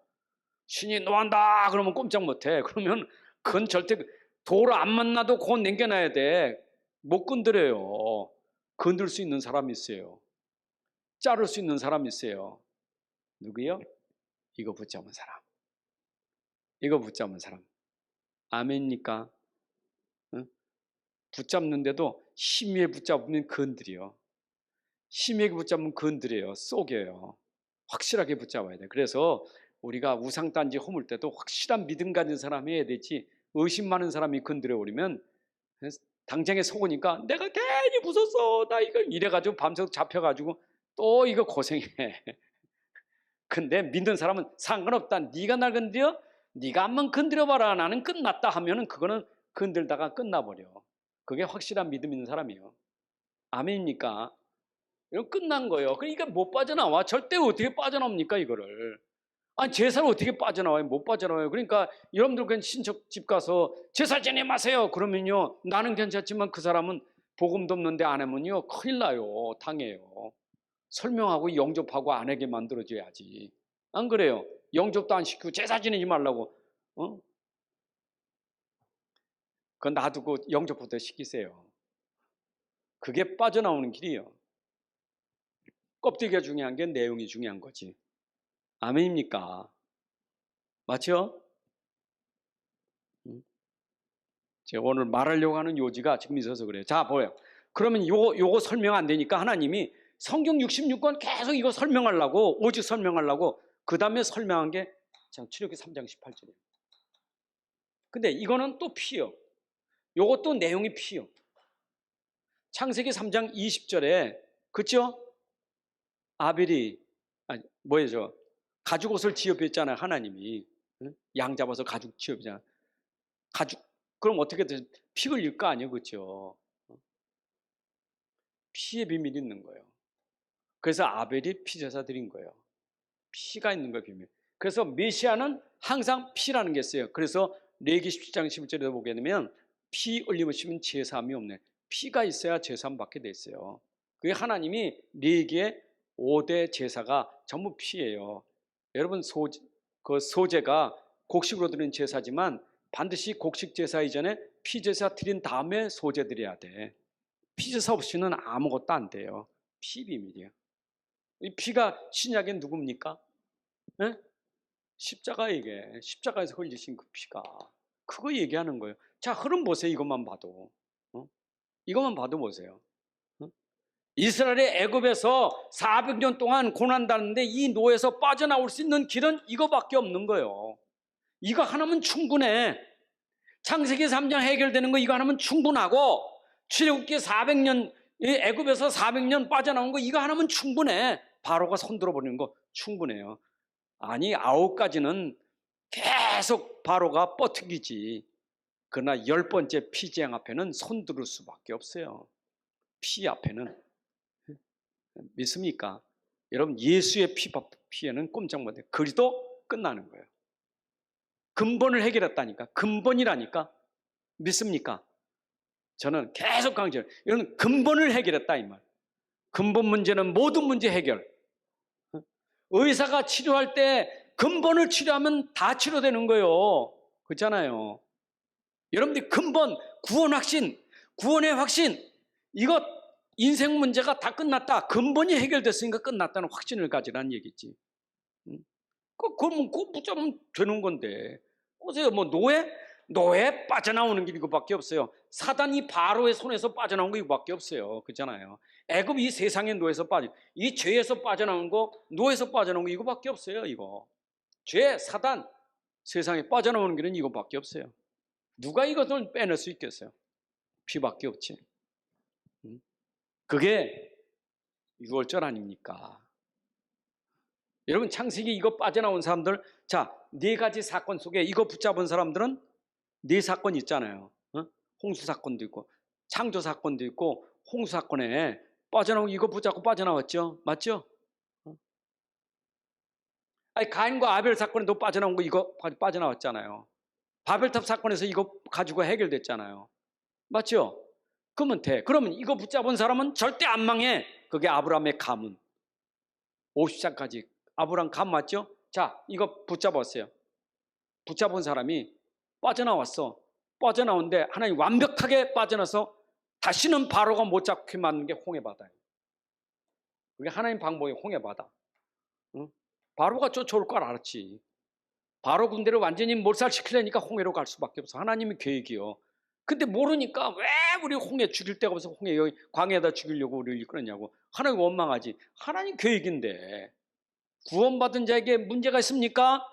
신이 노한다 그러면 꼼짝 못해. 그러면 그건 절대 돌 안 만나도 그건 남겨놔야 돼. 못 건드려요. 건들 수 있는 사람이 있어요. 자를 수 있는 사람이 있어요. 누구요? 이거 붙잡은 사람. 이거 붙잡은 사람. 아멘입니까? 응? 붙잡는데도 힘에 붙잡으면 건드려. 힘에 붙잡으면 건드려요. 속여요. 확실하게 붙잡아야 돼. 그래서 우리가 우상단지 허물 때도 확실한 믿음 가진 사람이 해야 되지, 의심 많은 사람이 건드려 버리면 당장에 속으니까 내가 괜히 무섭어. 나 이거 이래가지고 밤새도록 잡혀가지고 또 이거 고생해. 근데 믿는 사람은 상관없다. 네가 날 건드려? 네가 한번 건드려봐라. 나는 끝났다 하면은 그거는 건들다가 끝나버려. 그게 확실한 믿음 있는 사람이에요. 아멘입니까? 이건 끝난 거예요. 그러니까 못 빠져나와. 절대 어떻게 빠져나옵니까 이거를. 아니 제사를 어떻게 빠져나와요? 못 빠져나와요. 그러니까 여러분들 그냥 친척 집 가서 제사 지내마세요. 그러면요 나는 괜찮지만 그 사람은 복음도 없는데 안 하면요 큰일 나요. 당해요. 설명하고 영접하고 안 하게 만들어줘야지. 안 그래요? 영접도 안 시키고 제사 지내지 말라고. 그건 놔두고 영접부터 시키세요. 그게 빠져나오는 길이에요. 껍데기가 중요한 게 내용이 중요한 거지. 아멘입니까? 맞죠? 제가 오늘 말하려고 하는 요지가 지금 있어서 그래요. 자, 보여요. 그러면 요거 설명 안 되니까 하나님이 성경 66권 계속 이거 설명하려고, 오직 설명하려고, 그 다음에 설명한 게 출애굽기 3장 18절이에요. 근데 이거는 또 피요. 요것도 내용이 피요. 창세기 3장 20절에, 그쵸? 아벨이, 뭐예요? 가죽옷을 지어봤잖아요, 하나님이. 양 잡아서 가죽 지어봤잖아요. 그럼 어떻게 돼? 피 흘릴 거 아니에요, 그렇죠? 피의 비밀이 있는 거예요. 그래서 아벨이 피제사 드린 거예요. 피가 있는 거예요, 비밀. 그래서 메시아는 항상 피라는 게 있어요. 그래서 레위기 17장 11절에 보게 되면 피 흘림 없이는 제사함이 없네. 피가 있어야 제사함 받게 돼 있어요. 그게 하나님이 레위기의 5대 제사가 전부 피예요. 여러분 그 소제가 곡식으로 드리는 제사지만 반드시 곡식 제사 이전에 피 제사 드린 다음에 소제 드려야 돼. 피 제사 없이는 아무것도 안 돼요. 피 비밀이에요. 이 피가 신약의 누굽니까? 네? 십자가 이게 십자가에서 흘리신 그 피가 그거 얘기하는 거예요. 자, 흐름 보세요. 이것만 봐도 이것만 봐도 보세요. 이스라엘의 애굽에서 400년 동안 고난당하는데 이 노예에서 빠져나올 수 있는 길은 이거밖에 없는 거예요. 이거 하나면 충분해. 창세기 3장 해결되는 거 이거 하나면 충분하고, 출애굽기 400년, 애굽에서 400년 빠져나온 거 이거 하나면 충분해. 바로가 손들어 버리는 거 충분해요. 아니 9가지는 계속 바로가 뻗트기지. 그러나 10번째 피재앙 앞에는 손들을 수밖에 없어요. 피 앞에는. 믿습니까? 여러분, 예수의 피에는 꼼짝 못해요. 그리도 끝나는 거예요. 근본을 해결했다니까. 근본이라니까. 믿습니까? 저는 계속 강조해요. 여러분, 근본을 해결했다 이 말. 근본 문제는 모든 문제 해결. 의사가 치료할 때 근본을 치료하면 다 치료되는 거예요. 그렇잖아요. 여러분들 근본, 구원 확신, 구원의 확신, 이거 인생 문제가 다 끝났다. 근본이 해결됐으니까 끝났다는 확신을 가지라는 얘기지. 그러면 그거 붙잡으면 되는 건데. 보세요, 뭐 노예 빠져나오는 길 이거밖에 없어요. 사단이 바로의 손에서 빠져나온 거 이거밖에 없어요. 그렇잖아요. 애굽 이 세상의 노예에서 이 죄에서 빠져나온 거, 노예에서 빠져나온 거 이거밖에 없어요. 이거 죄, 사단, 세상에 빠져나오는 길은 이거밖에 없어요. 누가 이것을 빼낼 수 있겠어요? 피밖에 없지. 그게 6월절 아닙니까? 여러분, 창세기 이거 빠져나온 사람들, 자, 4가지 사건 속에 이거 붙잡은 사람들은 4사건 있잖아요. 홍수 사건도 있고 창조 사건도 있고 홍수 사건에 빠져나오고 이거 붙잡고 빠져나왔죠. 맞죠? 아니, 가인과 아벨 사건에도 빠져나온 거 이거 빠져나왔잖아요. 바벨탑 사건에서 이거 가지고 해결됐잖아요. 맞죠? 그러면 돼. 그러면 이거 붙잡은 사람은 절대 안 망해. 그게 아브라함의 가문. 50장까지 아브라함 가문 맞죠? 자, 이거 붙잡았어요. 붙잡은 사람이 빠져나왔어. 빠져나오는데 하나님 완벽하게 빠져나서 다시는 바로가 못 잡게 만든 게 홍해바다예요. 그게 하나님 방법이 홍해바다. 바로가 쫓아올 걸 알았지. 바로 군대를 완전히 몰살시키려니까 홍해로 갈 수밖에 없어. 하나님의 계획이요. 근데 모르니까 왜 우리 홍해 죽일 데가 없어서 홍해 여기 광야에다 죽이려고 우리를 이끌었냐고. 하나님 원망하지. 하나님 계획인데 구원받은 자에게 문제가 있습니까?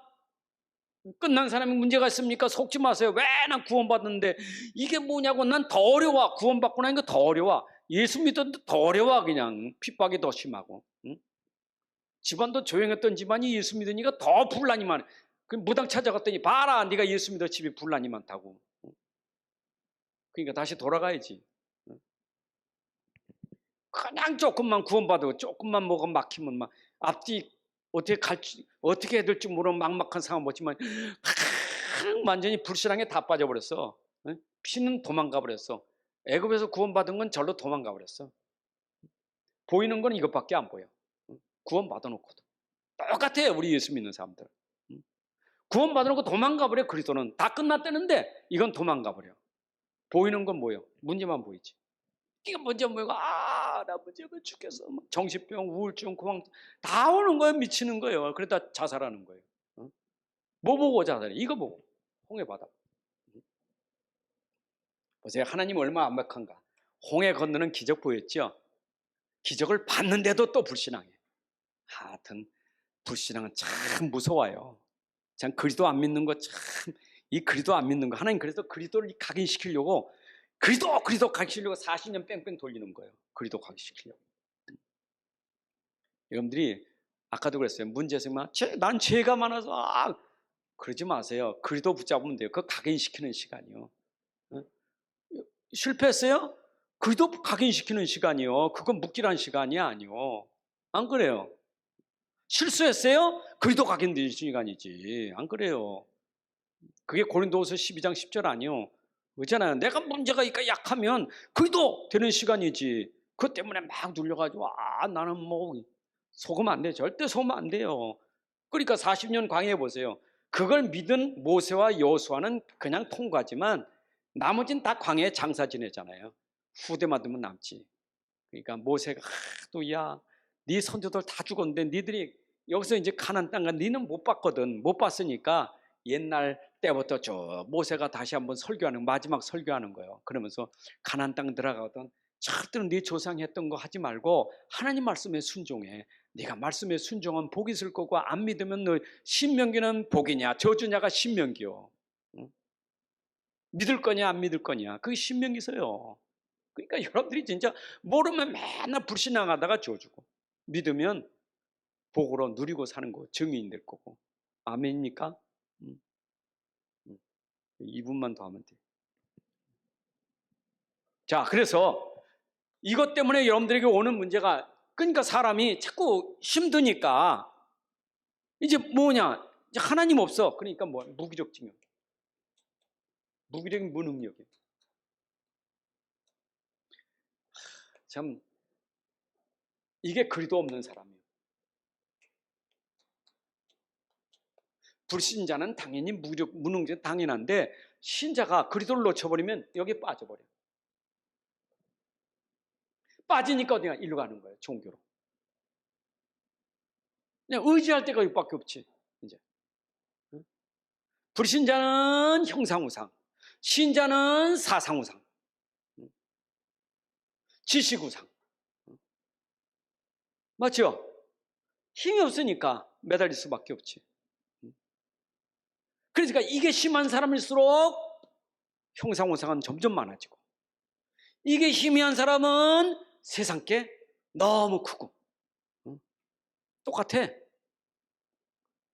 끝난 사람이 문제가 있습니까? 속지 마세요. 왜 난 구원받았는데 이게 뭐냐고. 난 더 어려워. 구원받고 나니까 더 어려워. 예수 믿었는데 더 어려워. 그냥 핍박이 더 심하고. 응? 집안도 조용했던 집안이 예수 믿으니까 더 분란이 많아. 그 무당 찾아갔더니 봐라, 네가 예수 믿어 집에 분란이 많다고. 그러니까 다시 돌아가야지. 그냥 조금만 구원받고 조금만 뭐가 막히면 막 앞뒤 어떻게 해야 될지 모르는 막막한 상황 보지만 완전히 불신앙에 다 빠져버렸어. 피는 도망가 버렸어. 애굽에서 구원받은 건 절로 도망가 버렸어. 보이는 건 이것밖에 안 보여. 구원 받아놓고도 똑같아요. 우리 예수 믿는 사람들. 구원 받아놓고 도망가 버려. 그리스도는 다 끝났다는데 이건 도망가 버려. 보이는 건 뭐예요? 문제만 보이지. 이게 문제 뭐고, 나 문제가 죽겠어. 정신병, 우울증, 공황 다 오는 거예요. 미치는 거예요. 그러다 자살하는 거예요. 뭐 보고 자살해? 이거 보고. 홍해바다. 보세요. 하나님 얼마나 완벽한가. 홍해 건너는 기적 보였죠? 기적을 봤는데도 또 불신앙해. 하여튼 불신앙은 참 무서워요. 참 그리스도 안 믿는 거 참, 이 그리스도 안 믿는 거 하나님 그래서 그리스도를 각인시키려고 그리스도 각인시키려고 40년 뺑뺑 돌리는 거예요. 그리스도 각인시키려고. 여러분들이 아까도 그랬어요. 문제생만 난 죄가 많아서 그러지 마세요. 그리스도 붙잡으면 돼요. 그거 각인시키는 시간이요. 실패했어요? 그리스도 각인시키는 시간이요. 그건 묵기란 시간이 아니요. 안 그래요? 실수했어요? 그리스도 각인되는 시간이지. 안 그래요? 그게 고린도후서 12장 10절 아니요. 그렇잖아요. 내가 문제가 약하면 그래도 되는 시간이지. 그것 때문에 막 눌려가지고 나는 뭐 속으면 안 돼. 절대 속으면 안 돼요. 그러니까 40년 광야해 보세요. 그걸 믿은 모세와 여호수아는 그냥 통과지만 나머지는 다 광야에 장사 지내잖아요. 후대만 두면 남지. 그러니까 모세가 네 선조들 다 죽었는데 니들이 여기서 이제 가나안 땅 가 니는 못 봤거든. 못 봤으니까 옛날 때부터 저 모세가 다시 한번 설교하는 마지막 설교하는 거예요. 그러면서 가나안 땅 들어가거든 절대로 네 조상이 했던 거 하지 말고 하나님 말씀에 순종해. 네가 말씀에 순종하면 복이 있을 거고 안 믿으면 너 신명기는 복이냐 저주냐가 신명기요. 응? 믿을 거냐 안 믿을 거냐 그게 신명기서요. 그러니까 여러분들이 진짜 모르면 맨날 불신앙하다가 저주고 믿으면 복으로 누리고 사는 거 증인 될 거고. 아멘입니까? 2분만 더 하면 돼. 자, 그래서 이것 때문에 여러분들에게 오는 문제가, 그러니까 사람이 자꾸 힘드니까 이제 뭐냐, 이제 하나님 없어. 그러니까 뭐 무기력 증명, 무기력인 무능력이에요. 참 이게 그리도 없는 사람이에요. 불신자는 당연히 무기력, 무능력 당연한데 신자가 그리도를 놓쳐버리면 여기에 빠져버려요. 빠지니까 어디가 일로 가는 거예요. 종교로. 그냥 의지할 데가 여기밖에 없지. 이제 불신자는 형상우상, 신자는 사상우상, 지식우상. 맞죠? 힘이 없으니까 매달릴 수밖에 없지. 그러니까 이게 심한 사람일수록 형상우상은 점점 많아지고, 이게 희미한 사람은 세상께 너무 크고. 똑같아.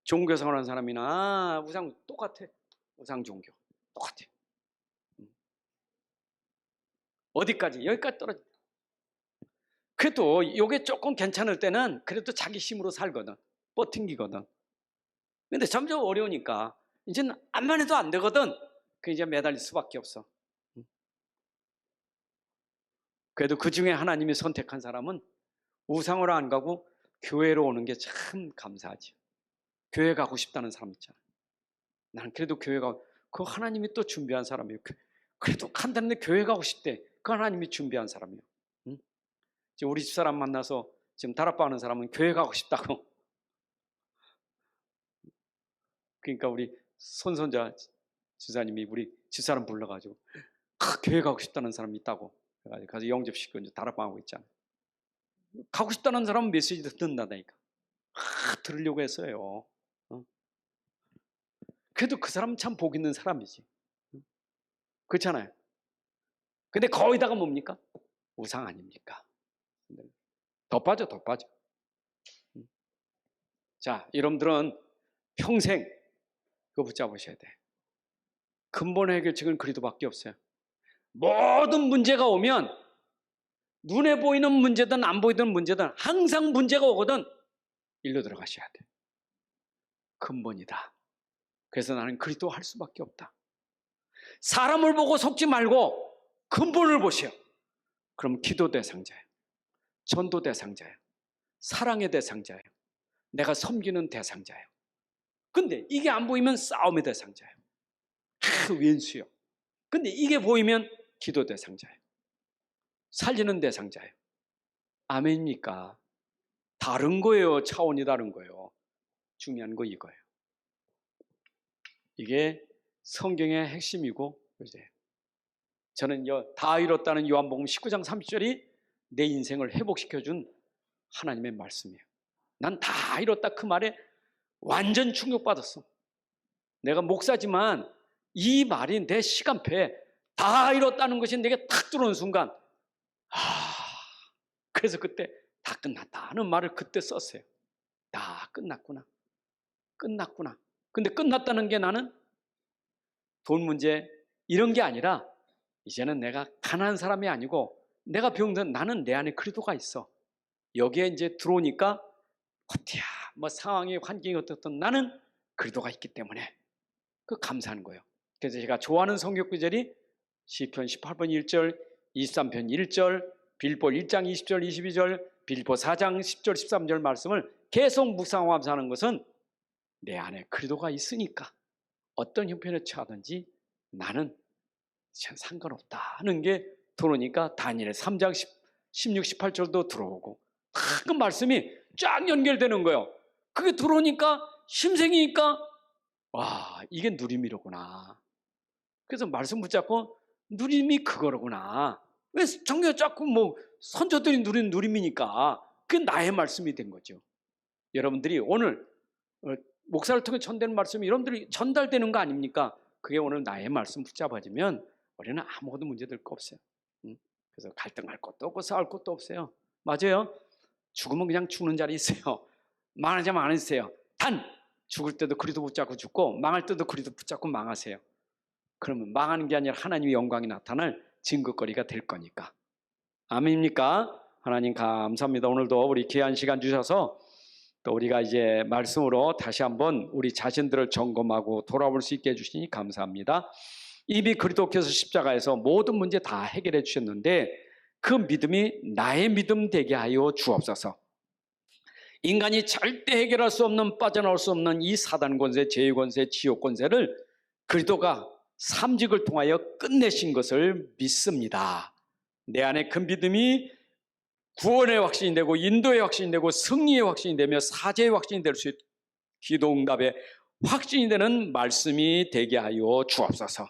종교생활하는 사람이나 우상 똑같아. 우상 종교 똑같아. 어디까지? 여기까지 떨어져. 그래도 이게 조금 괜찮을 때는 그래도 자기 힘으로 살거든. 버팅기거든. 근데 점점 어려우니까 이제는 암만 해도 안 되거든. 그 이제 매달릴 수밖에 없어. 그래도 그 중에 하나님이 선택한 사람은 우상으로 안 가고 교회로 오는 게 참 감사하지. 교회 가고 싶다는 사람 있잖아. 난 그래도 교회 가고, 그 하나님이 또 준비한 사람이에요. 그래도 간다는데 교회 가고 싶대. 그 하나님이 준비한 사람이에요. 응? 우리 집사람 만나서 지금 다락방하는 사람은 교회 가고 싶다고. 그러니까 우리 손선자 지사님이 우리 집사람 불러가지고 교회 가고 싶다는 사람이 있다고 그래가지고 가서 영접시키고 이제 다락방하고 있잖아. 가고 싶다는 사람은 메시지 듣는다니까. 들으려고 했어요. 그래도 그 사람은 참 복 있는 사람이지. 그렇잖아요. 근데 거기다가 뭡니까? 우상 아닙니까? 더 빠져. 자, 여러분들은 평생 그거 붙잡으셔야 돼. 근본 해결책은 그리도밖에 없어요. 모든 문제가 오면 눈에 보이는 문제든 안 보이는 문제든 항상 문제가 오거든 일로 들어가셔야 돼. 근본이다. 그래서 나는 그리스도 할 수밖에 없다. 사람을 보고 속지 말고 근본을 보시오. 그럼 기도 대상자예요. 전도 대상자예요. 사랑의 대상자예요. 내가 섬기는 대상자예요. 근데 이게 안 보이면 싸움의 대상자예요. 왼수요. 근데 이게 보이면 기도 대상자예요. 살리는 대상자예요. 아멘입니까? 다른 거예요. 차원이 다른 거예요. 중요한 거 이거예요. 이게 성경의 핵심이고, 이제 저는 다 이뤘다는 요한복음 19장 30절이 내 인생을 회복시켜준 하나님의 말씀이에요. 난 다 이뤘다 그 말에 완전 충격받았어. 내가 목사지만 이 말이 내 시간표에 다 이뤘다는 것이 내게 탁 들어오는 순간, 그래서 그때 다 끝났다 하는 말을 그때 썼어요. 다 끝났구나. 근데 끝났다는 게 나는 돈 문제 이런 게 아니라 이제는 내가 가난한 사람이 아니고 내가 병든 나는 내 안에 그리스도가 있어. 여기에 이제 들어오니까 어때야 뭐 상황이 환경이 어떻든 나는 그리스도가 있기 때문에 그 감사하는 거예요. 그래서 제가 좋아하는 성경 구절이 시편 18편 1절, 23편 1절, 빌보 1장 20절 22절, 빌보 4장 10절 13절 말씀을 계속 묵상하면서 하는 것은 내 안에 그리스도가 있으니까 어떤 형편에 처하든지 나는 상관없다 하는 게 들어오니까 다니엘 3장 16, 18절도 들어오고 그 말씀이 쫙 연결되는 거예요. 그게 들어오니까 심생이니까 와 이게 누림이로구나. 그래서 말씀 붙잡고 누림이 그거로구나. 왜 정녕 자꾸 뭐 선조들이 누린 누림이니까 그게 나의 말씀이 된 거죠. 여러분들이 오늘 목사를 통해 전되는 말씀이 여러분들이 전달되는 거 아닙니까? 그게 오늘 나의 말씀 붙잡아지면 우리는 아무것도 문제될 거 없어요. 그래서 갈등할 것도 없고 싸울 것도 없어요. 맞아요. 죽으면 그냥 죽는 자리 있어요. 망하자면 안 했어요. 단 죽을 때도 그리도 붙잡고 죽고 망할 때도 그리도 붙잡고 망하세요. 그러면 망하는 게 아니라 하나님의 영광이 나타날 증거거리가 될 거니까. 아멘입니까? 하나님 감사합니다. 오늘도 우리 귀한 시간 주셔서 또 우리가 이제 말씀으로 다시 한번 우리 자신들을 점검하고 돌아볼 수 있게 해주시니 감사합니다. 이미 그리스도께서 십자가에서 모든 문제 다 해결해 주셨는데 그 믿음이 나의 믿음 되게 하여 주옵소서. 인간이 절대 해결할 수 없는, 빠져나올 수 없는 이 사단 권세, 죄의 권세, 지옥 권세를 그리스도가 삼직을 통하여 끝내신 것을 믿습니다. 내 안에 그 믿음이 구원의 확신이 되고 인도의 확신이 되고 승리의 확신이 되며 사죄의 확신이 될 수 있고 기도응답의 확신이 되는 말씀이 되게 하여 주옵소서.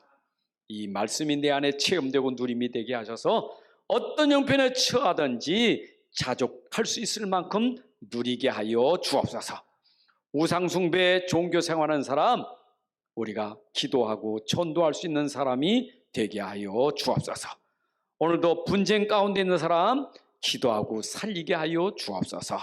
이 말씀이 내 안에 체험되고 누림이 되게 하셔서 어떤 형편에 처하든지 자족할 수 있을 만큼 누리게 하여 주옵소서. 우상숭배 종교 생활하는 사람 우리가 기도하고 전도할 수 있는 사람이 되게 하여 주옵소서. 오늘도 분쟁 가운데 있는 사람 기도하고 살리게 하여 주옵소서.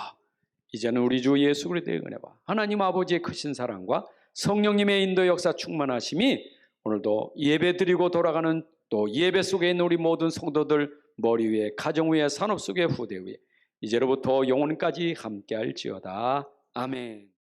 이제는 우리 주 예수 그리스도의 은혜와 하나님 아버지의 크신 사랑과 성령님의 인도 역사 충만하심이 오늘도 예배 드리고 돌아가는 또 예배 속에 있는 우리 모든 성도들 머리 위에 가정 위에 산업 속에 후대 위에 이제로부터 영원까지 함께할지어다. 아멘.